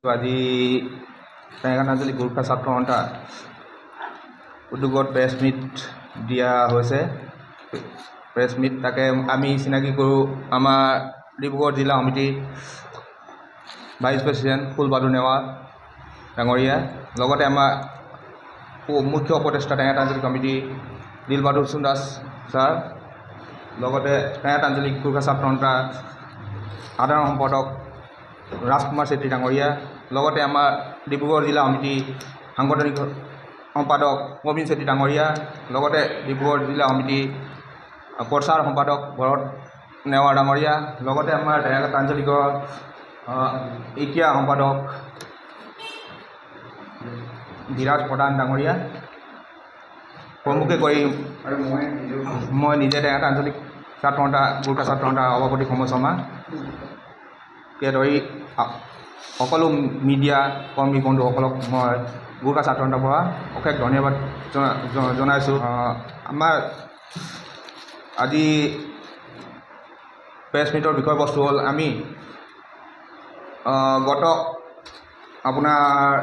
আজি টেঙাখাত আঞ্চলিক গোৰ্খা ছাত্ৰ সন্থা উদ্যোগত প্ৰেছ মিট দিয়া হৈছে। প্ৰেছ মিট তাকে আমি চিনাকি কৰোঁ আমাৰ ডিব্ৰুগড় জিলা সমিতিৰ ভাইচ প্ৰেচিডেণ্ট ফুলবাহাদুৰ নেৱাল ডাঙৰীয়া, লগতে আমাৰ মুখ্য উপদেষ্টা টেঙাখাত আঞ্চলিক কমিটি দিলবাহাদুৰ চুন্দাস ছাৰ, লগতে টেঙাখাত আঞ্চলিক গোৰ্খা ছাত্ৰ সন্থা সাধাৰণ সম্পাদক ৰাজকুমাৰ চেত্ৰী ডাঙৰীয়া, লগতে আমাৰ ডিব্ৰুগড় জিলা সমিতি সাংগঠনিক সম্পাদক প্ৰবীণ চেত্ৰী ডাঙৰীয়া, লগতে ডিব্ৰুগড় জিলা সমিতি প্ৰচাৰ সম্পাদক ভৰত নেৱাৰ ডাঙৰীয়া, লগতে আমাৰ টেঙাখাত আঞ্চলিকৰ একিয়া সম্পাদক ধীৰাজ প্ৰধান ডাঙৰীয়া প্ৰমুখে কৰি মই নিজে টেঙাখাত আঞ্চলিক ছাত্ৰ সন্থা গোৰ্খা ছাত্ৰ সন্থা সভাপতি সময় শৰ্মাকে ধৰি সকলো মিডিয়া কৰ্মী বন্ধুসকলক মই গোৰ্খা ছাত্ৰ সন্থাৰ পৰা অশেষ ধন্যবাদ জনাইছোঁ। আমাৰ আজি প্ৰেছ মিটৰ বিষয়বস্তু হ'ল আমি গত আপোনাৰ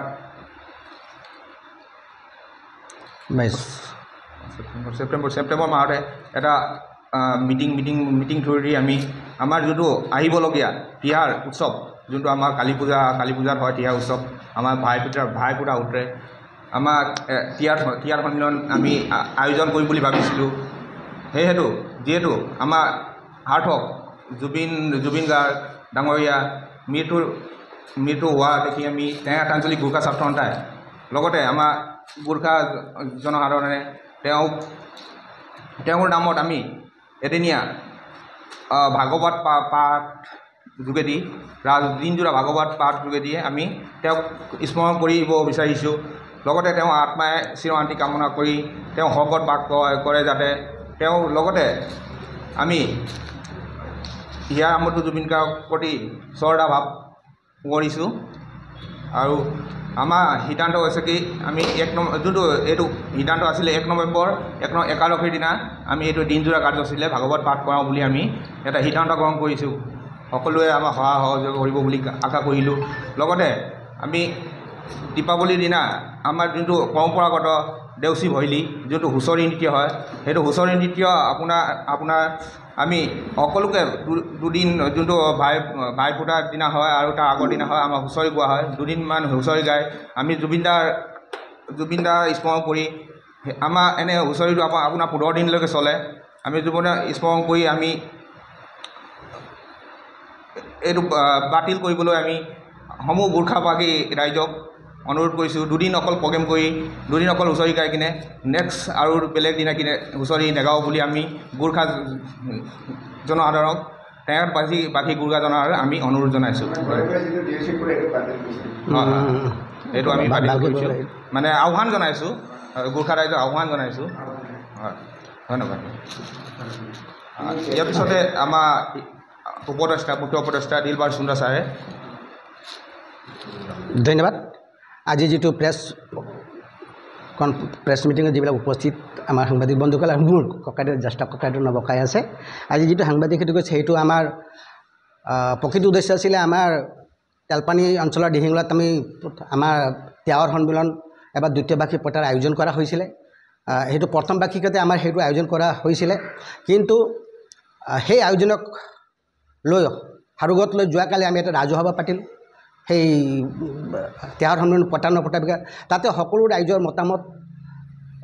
ছেপ্টেম্বৰ মাহতে এটা মিটিং থ্ৰুদি আমি আমাৰ যোনটো আহিবলগীয়া তিহাৰ উৎসৱ, যোনটো আমাৰ কালী পূজাত হয় তিহাৰ উৎসৱ, আমাৰ ভাইফোঁটা উঠে, আমাৰ তিহাৰ সন্মিলন আমি আয়োজন কৰিম বুলি ভাবিছিলোঁ। সেয়েহেতু যিহেতু আমাৰ সাৰ্থক জুবিন গাৰ্গ ডাঙৰীয়া মৃত্যু হোৱা দেখি আমি টেঙাখাত আঞ্চলিক গোৰ্খা ছাত্ৰ সন্থাই লগতে আমাৰ গোৰ্খা জনসাধাৰণে তেওঁৰ নামত আমি এদিনীয়া ভাগৱত পাঠ যোগেদি দিনজোৰা ভাগৱত পাঠ যোগেদি আমি তেওঁক স্মৰণ কৰিব বিচাৰিছোঁ। লগতে তেওঁৰ আত্মাই চিৰশান্তি কামনা কৰি তেওঁ স্বৰ্গত বাস কৰে, যাতে তেওঁ লগতে আমি হিয়াৰ আমঠু জুবিন গাৰ্গৰ প্ৰতি শ্ৰদ্ধা ভাৱ কৰিছোঁ। আৰু আমাৰ সিদ্ধান্ত হৈছে কি আমি যোনটো এইটো সিদ্ধান্ত আছিলে 1 নৱেম্বৰ একাদশীৰ দিনা আমি এইটো দিনজোৰা কাৰ্যসূচীৰে ভাগৱত পাঠ কৰাওঁ বুলি আমি এটা সিদ্ধান্ত গ্ৰহণ কৰিছোঁ। সকলোৱে আমাৰ সহায় সহযোগ কৰিব বুলি আশা কৰিলোঁ। লগতে আমি দীপাৱলীৰ দিনা আমাৰ যোনটো পৰম্পৰাগত দেউচী ভৈলী যোনটো হুঁচৰি নৃত্য হয়, সেইটো হুঁচৰি নৃত্য আপোনাৰ আমি সকলোকে দুদিন যোনটো ভাইফোঁটাৰ দিনা হয় আৰু তাৰ আগৰ দিনা হয় আমাৰ হুঁচৰি গোৱা হয়। দুদিনমান হুঁচৰি গাই আমি জুবিন দাৰ স্মৰণ কৰি আমাৰ এনে হুঁচৰিটো আপোনাৰ 15 দিনলৈকে চলে। আমি জুবিনদাৰ স্মৰণ কৰি আমি এইটো বাতিল কৰিবলৈ আমি সমূহ গোৰ্খাবাসী ৰাইজক অনুৰোধ কৰিছোঁ। দুদিন অকল প্ৰগ্ৰেম কৰি দুদিন অকল হুঁচৰি গাই কিনে নেক্সট আৰু বেলেগ দিনা কিনে হুঁচৰি নেগাওঁ বুলি আমি গোৰ্খা জনসাধাৰণক টেঙাখাতবাসী গোৰ্খা জনসাধাৰণক আমি অনুৰোধ জনাইছোঁ। এইটো আমি বাতিল কৰিছোঁ, মানে আহ্বান জনাইছোঁ, গোৰ্খা ৰাইজক আহ্বান জনাইছোঁ। হয়, ধন্যবাদ। ইয়াৰ পিছতে আমাৰ মুখ্য উপদেষ্টা দিলবাহাদুৰ চুন্দাস ছাৰে। ধন্যবাদ। আজি যিটো প্ৰেছ মিটিঙত যিবিলাক উপস্থিত আমাৰ সাংবাদিক বন্ধুসকল আৰু মোৰ ককাইদেউ জ্যেষ্ঠ ককাইদেউ নবকাই আছে, আজি যিটো সাংবাদিক সেইটো কৈছে সেইটো আমাৰ প্ৰকৃত উদ্দেশ্য আছিলে আমাৰ তেলপানী অঞ্চলৰ দিহিঙুলাত আমাৰ ত্যাগৰ সন্মিলন এবাৰ দ্বিতীয় বাৰ্ষিক পতাৰ আয়োজন কৰা হৈছিলে। সেইটো প্ৰথম বাৰ্ষিকতে আমাৰ সেইটো আয়োজন কৰা হৈছিলে, কিন্তু সেই আয়োজনক লৈ সাৰোগত লৈ যোৱাকালি আমি এটা ৰাজহুৱা সভা পাতিলোঁ। সেই ত্যাগৰ সন্মিলন পতা নপতাৰ বিষয়ে তাতে সকলো ৰাইজৰ মতামত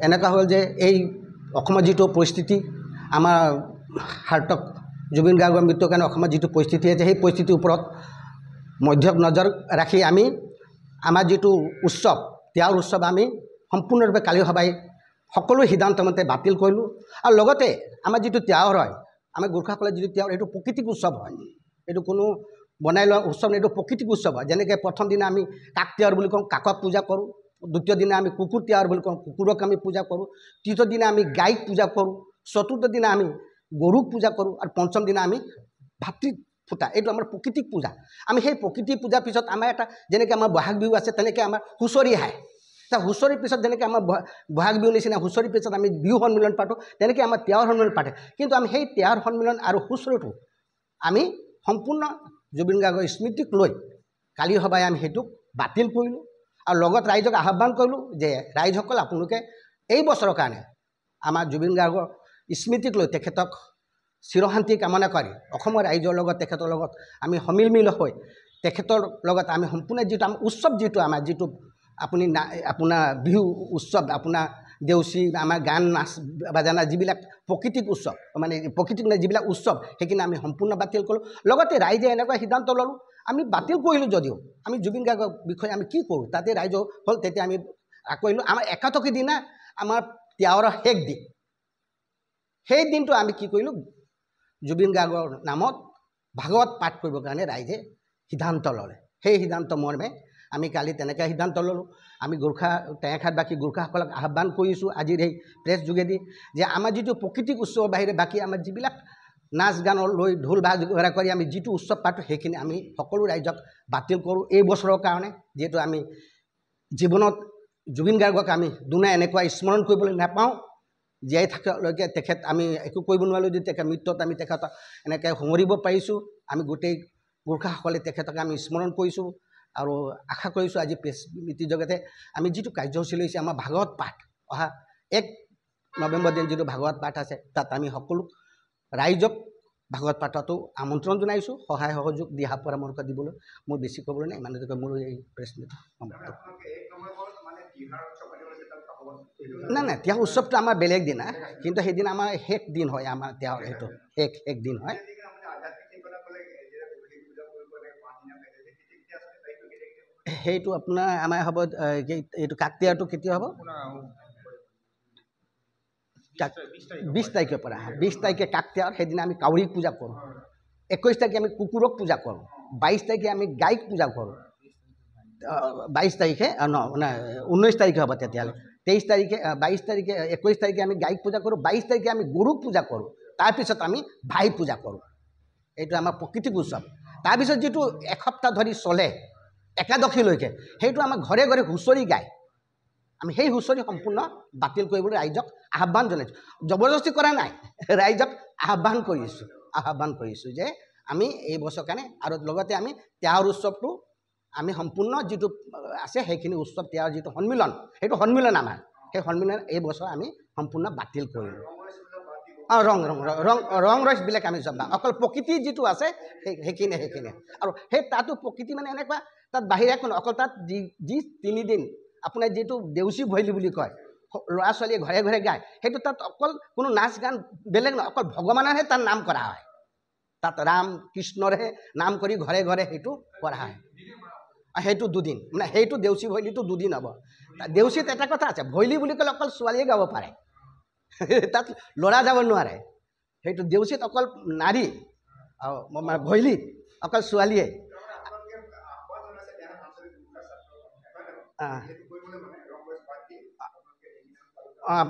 এনেকুৱা হ'ল যে এই অসমৰ যিটো পৰিস্থিতি, আমাৰ সাৰ্থক জুবিন গাৰ্গৰ মৃত্যুৰ কাৰণে অসমত যিটো পৰিস্থিতি আছে সেই পৰিস্থিতিৰ ওপৰত মধ্যক নজৰ ৰাখি আমি আমাৰ যিটো উৎসৱ ত্যাগৰ উৎসৱ আমি সম্পূৰ্ণৰূপে কালি সভাই সকলো সিদ্ধান্তমতে বাতিল কৰিলোঁ। আৰু লগতে আমাৰ যিটো ত্যাগৰ হয়, আমাৰ গোৰ্খাসকলৰ যিটো ত্যাগৰ এইটো প্ৰাকৃতিক উৎসৱ হয়, এইটো কোনো বনাই লোৱা উৎসৱ নাই, এইটো প্ৰাকৃতিক উৎসৱ হয়। যেনেকৈ প্ৰথম দিনা আমি কাক ত্যাগৰ বুলি কওঁ, কাকক পূজা কৰোঁ। দ্বিতীয় দিনা আমি কুকুৰ ত্যাগৰ বুলি কওঁ, কুকুৰক আমি পূজা কৰোঁ। তৃতীয় দিনা আমি গাইক পূজা কৰোঁ। চতুৰ্থ দিনা আমি গৰুক পূজা কৰোঁ। আৰু পঞ্চম দিনা আমি ভাতৃ ফুটা, এইটো আমাৰ প্ৰকৃতিক পূজা। আমি সেই প্ৰকৃতিক পূজাৰ পিছত আমাৰ এটা যেনেকৈ আমাৰ বহাগ বিহু আছে, তেনেকৈ আমাৰ হুঁচৰি আহে। হুঁচৰিৰ পিছত যেনেকৈ আমাৰ বহাগ বিহু নিচিনা হুঁচৰিৰ পিছত আমি বিহু সন্মিলন পাতোঁ, তেনেকৈ আমাৰ ত্যাগৰ সন্মিলন পাতে। কিন্তু আমি সেই ত্যাগৰ সন্মিলন আৰু হুঁচৰিটো আমি সম্পূৰ্ণ জুবিন গাৰ্গৰ স্মৃতিক লৈ কালি সভাই আমি সেইটোক বাতিল কৰিলোঁ আৰু লগত ৰাইজক আহ্বান কৰিলোঁ যে ৰাইজসকল আপোনালোকে এই বছৰৰ কাৰণে আমাৰ জুবিন গাৰ্গৰ স্মৃতিক লৈ তেখেতক চিৰশান্তি কামনা কৰি অসমৰ ৰাইজৰ লগত তেখেতৰ লগত আমি সমিলমিল হৈ তেখেতৰ লগত আমি সম্পূৰ্ণ যিটো আমাৰ উৎসৱ যিটো আমাৰ যিটো আপুনি আপোনাৰ বিহু উৎসৱ আপোনাৰ দেউচী আমাৰ গান নাচ বাজানা যিবিলাক প্ৰকৃতিক উৎসৱ মানে প্ৰকৃতিক যিবিলাক উৎসৱ সেইখিনি আমি সম্পূৰ্ণ বাতিল কৰোঁ লগতে ৰাইজে এনেকুৱা সিদ্ধান্ত ল'লোঁ আমি বাতিল কৰিলোঁ যদিও আমি জুবিন গাৰ্গৰ বিষয়ে আমি কি কৰোঁ তাতে ৰাইজ হ'ল তেতিয়া আমি কৰিলোঁ আমাৰ 81 দিনা আমাৰ ত্যাগৰ শেষ দিন সেই দিনটো আমি কি কৰিলোঁ জুবিন গাৰ্গৰ নামত ভাগৱত পাঠ কৰিবৰ কাৰণে ৰাইজে সিদ্ধান্ত ল'লে সেই সিদ্ধান্ত মৰ্মে আমি কালি তেনেকৈ সিদ্ধান্ত ল'লোঁ আমি গোৰ্খা টেঙাখাটবাসী গোৰ্খাসকলক আহ্বান কৰিছোঁ আজিৰ এই প্ৰেছ যোগেদি যে আমাৰ যিটো প্ৰকৃতিক উৎসৱৰ বাহিৰে বাকী আমাৰ যিবিলাক নাচ গানৰ লৈ ঢোল বাজনা কৰি আমি যিটো উৎসৱ পাতোঁ সেইখিনি আমি সকলো ৰাইজক বাতিল কৰোঁ এই বছৰৰ কাৰণে যিহেতু আমি জীৱনত জুবিন গাৰ্গক আমি দুনাই এনেকুৱা স্মৰণ কৰিবলৈ নাপাওঁ জীয়াই থকালৈকে তেখেত আমি একো কৰিব নোৱাৰিলোঁ যদি তেখেত মৃত্যুত আমি তেখেতক এনেকৈ সোঁৱৰিব পাৰিছোঁ আমি গোটেই গোৰ্খাসকলে তেখেতক আমি স্মৰণ কৰিছোঁ আৰু আশা কৰিছোঁ আজি প্ৰেছ মিটিৰ জগতে আমি যিটো কাৰ্যসূচী লৈছে আমাৰ ভাগৱত পাঠ অহা 1 নৱেম্বৰ দিন যিটো ভাগৱত পাঠ আছে তাত আমি সকলো ৰাইজক ভাগৱত পাঠতো আমন্ত্ৰণ জনাইছোঁ সহায় সহযোগ দিহা পৰামৰ্শ দিবলৈ মোৰ বেছি ক'বলৈ নাই ইমানলৈকে মোৰ এই প্ৰেছ মিট সমাপ্ত নাই নাই ত্যাগ উৎসৱটো আমাৰ বেলেগ দিন কিন্তু সেইদিন আমাৰ শেষ দিন হয় আমাৰ ত্যাগ সেইটো শেষ দিন হয় সেইটো আপোনাৰ আমাৰ হ'ব এইটো কাকতিয়াৰটো কেতিয়া হ'ব 20 তাৰিখৰ পৰা 20 তাৰিখে কাকতিয়াৰ সেইদিনা আমি কাউৰীক পূজা কৰোঁ 21 তাৰিখে আমি কুকুৰক পূজা কৰোঁ 22 তাৰিখে আমি গাইক পূজা কৰোঁ 22 তাৰিখে মানে 19 তাৰিখে হ'ব তেতিয়াহ'লে 23 তাৰিখে 22 তাৰিখে 21 তাৰিখে আমি গাইক পূজা কৰোঁ 22 তাৰিখে আমি গৰুক পূজা কৰোঁ তাৰপিছত আমি ভাই পূজা কৰোঁ এইটো আমাৰ প্ৰকৃতিক উৎসৱ তাৰপিছত যিটো এসপ্তাহ ধৰি চলে একাদশীলৈকে সেইটো আমাৰ ঘৰে ঘৰে হুঁচৰি গায় আমি সেই হুঁচৰি সম্পূৰ্ণ বাতিল কৰিবলৈ ৰাইজক আহ্বান জনাইছোঁ জবৰদস্তি কৰা নাই ৰাইজক আহ্বান কৰিছোঁ যে আমি এই বছৰ কাৰণে আৰু লগতে আমি ত্যাগৰ উৎসৱটো আমি সম্পূৰ্ণ যিটো আছে সেইখিনি উৎসৱ ত্যাগৰ যিটো সন্মিলন সেইটো সন্মিলন আমাৰ সেই সন্মিলন এই বছৰ আমি সম্পূৰ্ণ বাতিল কৰিলোঁ ৰং ৰহস্যবিলাক আমি চব অকল প্ৰকৃতি যিটো আছে সেইখিনিয়ে আৰু সেই তাতো প্ৰকৃতি মানে এনেকুৱা তাত বাহিৰে কোনো অকল তাত যি 3 দিন আপোনাৰ যিটো দেউচী ভৈলী বুলি কয় ল'ৰা ছোৱালীয়ে ঘৰে ঘৰে গায় সেইটো তাত অকল কোনো নাচ গান বেলেগ নহয় অকল ভগৱানৰহে তাত নাম কৰা হয় তাত ৰাম কৃষ্ণৰহে নাম কৰি ঘৰে ঘৰে সেইটো কৰা হয় সেইটো 2 দিন মানে সেইটো দেউচী ভৈলীটো 2 দিন হ'ব দেউচীত এটা কথা আছে ভৈলী বুলি ক'লে অকল ছোৱালীয়ে গাব পাৰে তাত ল'ৰা যাব নোৱাৰে সেইটো দেউচীত অকল নাৰী ভৈলীত অকল ছোৱালীয়ে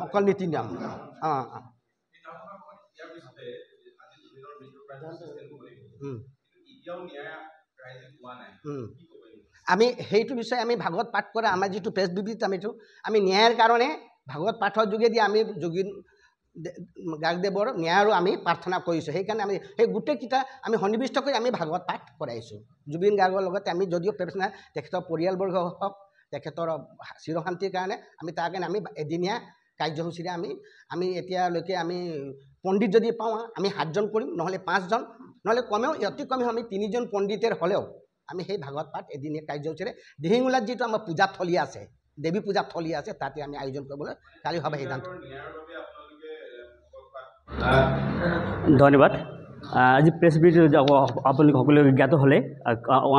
অকল নীতি নিয়ম আমি সেইটো বিষয়ে আমি ভাগৱত পাঠ কৰা আমাৰ যিটো প্ৰেছ বিবৃতি আমি ন্যায়ৰ কাৰণে ভাগৱত পাঠৰ যোগেদি আমি জুবিন গাৰ্গদেৱৰ ন্যায়ৰো আমি প্ৰাৰ্থনা কৰিছোঁ সেইকাৰণে আমি সেই গোটেইকেইটা আমি সন্নিৱিষ্ট কৰি আমি ভাগৱত পাঠ কৰাইছোঁ জুবিন গাৰ্গৰ লগতে আমি যদিও প্ৰেছ নাই তেখেতৰ পৰিয়ালবৰ্গ হওক তেখেতৰ চিৰশান্তিৰ কাৰণে আমি তাৰ কাৰণে আমি এদিনীয়া কাৰ্যসূচীৰে আমি এতিয়ালৈকে আমি পণ্ডিত যদি পাওঁ আমি 7জন কৰিম নহ'লে 5জন নহ'লে কমেও অতি কমেও আমি 3জন পণ্ডিতেৰ হ'লেও আমি সেই ভাগৱত পাঠ এদিনীয়া কাৰ্যসূচীৰে দিহিঙুলাত যিটো আমাৰ পূজাথলী আছে দেৱী পূজাথলী আছে তাতে আমি আয়োজন কৰিবলৈ কালি হ'ব সিদ্ধান্ত ধন্যবাদ আজি প্ৰেছ ব্ৰিফ আপোনালোকে সকলোৱে জ্ঞাত হ'লে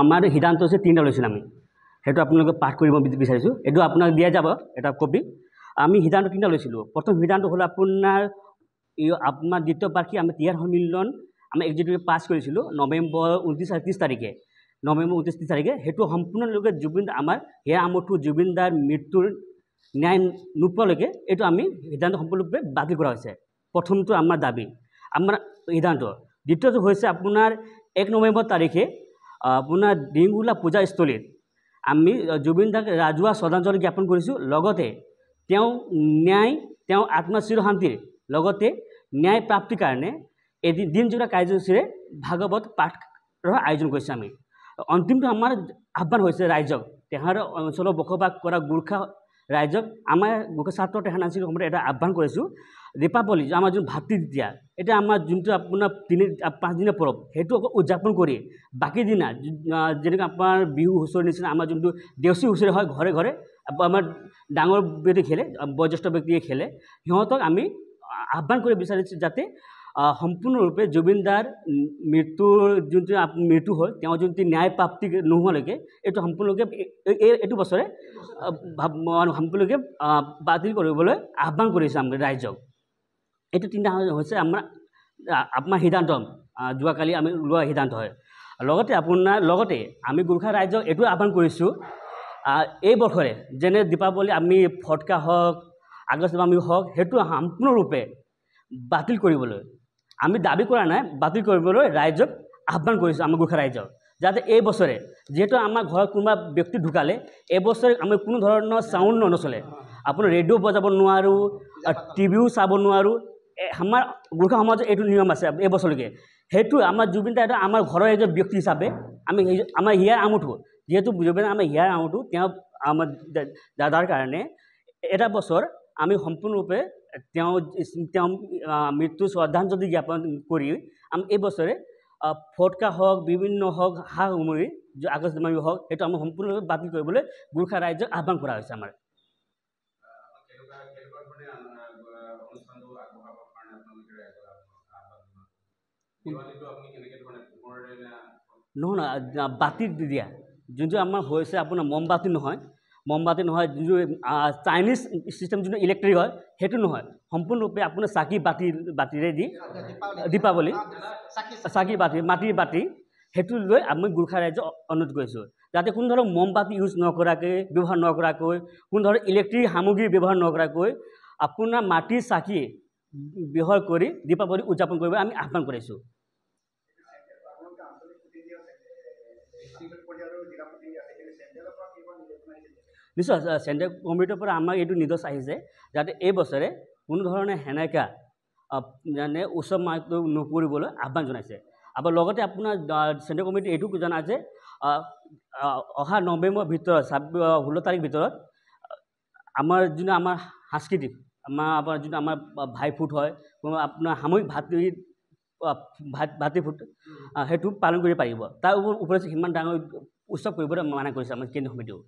আমাৰ সিদ্ধান্ত হৈছে 3টা লৈছিলোঁ আমি সেইটো আপোনালোকে পাঠ কৰিব বিচাৰিছোঁ এইটো আপোনাক দিয়া যাব এটা কপি আমি সিদ্ধান্ত 3টা লৈছিলোঁ প্ৰথম সিদ্ধান্ত হ'ল আপোনাৰ দ্বিতীয় বাৰ্ষিক আমি ত্যাগৰ সন্মিলন আমি এক্সিকিউটিভ পাছ কৰিছিলোঁ নৱেম্বৰ 29 আৰু 30 তাৰিখে নৱেম্বৰ 29-30 তাৰিখে সেইটো সম্পূৰ্ণৰূপে জুবিন আমাৰ সেয়া আমৰটো জুবিন দাৰ মৃত্যুৰ ন্যায় নোপোৱালৈকে এইটো আমি সিদ্ধান্ত সম্পূৰ্ণৰূপে বাতিল কৰা হৈছে প্ৰথমটো আমাৰ দাবী আমাৰ সিদ্ধান্ত দ্বিতীয়টো হৈছে আপোনাৰ 1 নৱেম্বৰ তাৰিখে আপোনাৰ দিহিঙুলা পূজাস্থলীত আমি জুবিন দাক ৰাজহুৱা শ্ৰদ্ধাঞ্জলি জ্ঞাপন কৰিছোঁ লগতে তেওঁ আত্মা চিৰশান্তিৰ লগতে ন্যায় প্ৰাপ্তিৰ কাৰণে এদিন দিনজোৰা কাৰ্যসূচীৰে ভাগৱত পাঠৰ আয়োজন কৰিছোঁ আমি অন্তিমটো আমাৰ আহ্বান হৈছে ৰাইজক তেহাৰ অঞ্চলত বসবাস কৰা গোৰ্খা ৰাইজক আমাৰ গোৰ্খা ছাত্ৰ তেহাৰ আঞ্চলিক সময়ত এটা আহ্বান কৰিছোঁ দীপাৱলী আমাৰ যোন ভাতৃ দ্বিতীয়া এতিয়া আমাৰ যোনটো আপোনাৰ 5 দিনৰ পৰৱ সেইটো আকৌ উদযাপন কৰি বাকী দিনা যেনেকৈ আপোনাৰ বিহু হুঁচৰি নিচিনা আমাৰ যোনটো দেউচী হুঁচৰি হয় ঘৰে ঘৰে আমাৰ ডাঙৰ ব্যক্তি খেলে বয়োজ্যেষ্ঠ ব্যক্তিয়ে খেলে সিহঁতক আমি আহ্বান কৰি বিচাৰিছোঁ যাতে সম্পূৰ্ণৰূপে জুবিনদাৰ মৃত্যুৰ যোনটো মৃত্যু হ'ল তেওঁ যোনটো ন্যায় প্ৰাপ্তি নোহোৱালৈকে এইটো সম্পূৰ্ণৰূপে এইটো বছৰে সম্পূৰ্ণৰূপে বাতিল কৰিবলৈ আহ্বান কৰিছে আমি ৰাইজক এইটো তিনিটা হৈছে আমাৰ সিদ্ধান্ত যোৱাকালি আমি লোৱা সিদ্ধান্ত হয় লগতে আমি গোৰ্খা ৰাইজক এইটো আহ্বান কৰিছোঁ এই বছৰে যেনে দীপাৱলী আমি ফটকা হওক আগষ্টবামী হওক সেইটো সম্পূৰ্ণৰূপে বাতিল কৰিবলৈ আমি দাবী কৰা নাই বাতিল কৰিবলৈ ৰাইজক আহ্বান কৰিছোঁ আমাৰ গোৰ্খা ৰাইজক যাতে এই বছৰে যিহেতু আমাৰ ঘৰত কোনোবা ব্যক্তি ঢুকালে এই বছৰে আমি কোনো ধৰণৰ চাউণ্ড নচলে আপোনাৰ ৰেডিঅ' বজাব নোৱাৰোঁ টিভিও চাব নোৱাৰোঁ আমাৰ গোৰ্খা সমাজত এইটো নিয়ম আছে এই বছৰলৈকে সেইটো আমাৰ জুবিন দা এটা আমাৰ ঘৰৰ এজন ব্যক্তি হিচাপে আমি আমাৰ হিয়াৰ আমঠু যিহেতু জুবিন আমাৰ হিয়াৰ আমঠু তেওঁ আমাৰ দাদাৰ কাৰণে এটা বছৰ আমি সম্পূৰ্ণৰূপে তেওঁ মৃত্যু শ্ৰদ্ধাঞ্জলি জ্ঞাপন কৰি আমি এই বছৰে ফটকা হওক বিভিন্ন হওক সা সামগ্ৰী আগষ্টবামী হওক সেইটো আমি সম্পূৰ্ণৰূপে বাতিল কৰিবলৈ গোৰ্খা ৰাইজক আহ্বান কৰা হৈছে আমাৰ নহয় বাতি দিয়া যোনটো আমাৰ হৈছে আপোনাৰ মমবাতি নহয় যোনটো চাইনিজ চিষ্টেম যোনটো ইলেক্ট্ৰিক হয় সেইটো নহয় সম্পূৰ্ণৰূপে আপোনাৰ চাকি বাতিৰে দি দীপাৱলী চাকি বাতি মাটিৰ বাতি সেইটো লৈ আমি গোৰ্খা ৰাইজক অনুৰোধ কৰিছোঁ যাতে কোনো ধৰণৰ মমবাতি ইউজ নকৰাকৈ ব্যৱহাৰ নকৰাকৈ কোনো ধৰণৰ ইলেক্ট্ৰিক সামগ্ৰী ব্যৱহাৰ নকৰাকৈ আপোনাৰ মাটিৰ চাকি ব্যৱহাৰ কৰি দীপাৱলী উদযাপন কৰিব আমি আহ্বান কৰিছোঁ নিশ্চয় চেণ্ট্ৰেল কমিটিৰ পৰা আমাক এইটো নিৰ্দেশ আহিছে যাতে এই বছৰে কোনো ধৰণে সেনেকা মানে উৎসৱ মাহটো নকৰিবলৈ আহ্বান জনাইছে আৰু লগতে আপোনাৰ চেণ্ট্ৰেল কমিটি এইটো জনাইছে অহা নৱেম্বৰৰ ভিতৰত 16 তাৰিখ ভিতৰত আমাৰ যোনটো আমাৰ সাংস্কৃতিক আমাৰ যোনটো আমাৰ ভাইফুট হয় আপোনাৰ সামূহিক ভাতৃফুট সেইটো পালন কৰিব পাৰিব তাৰ ওপৰত সিমান ডাঙৰ উৎসৱ কৰিবলৈ মানা কৰিছে আমাৰ কেন্দ্ৰীয় সমিতিও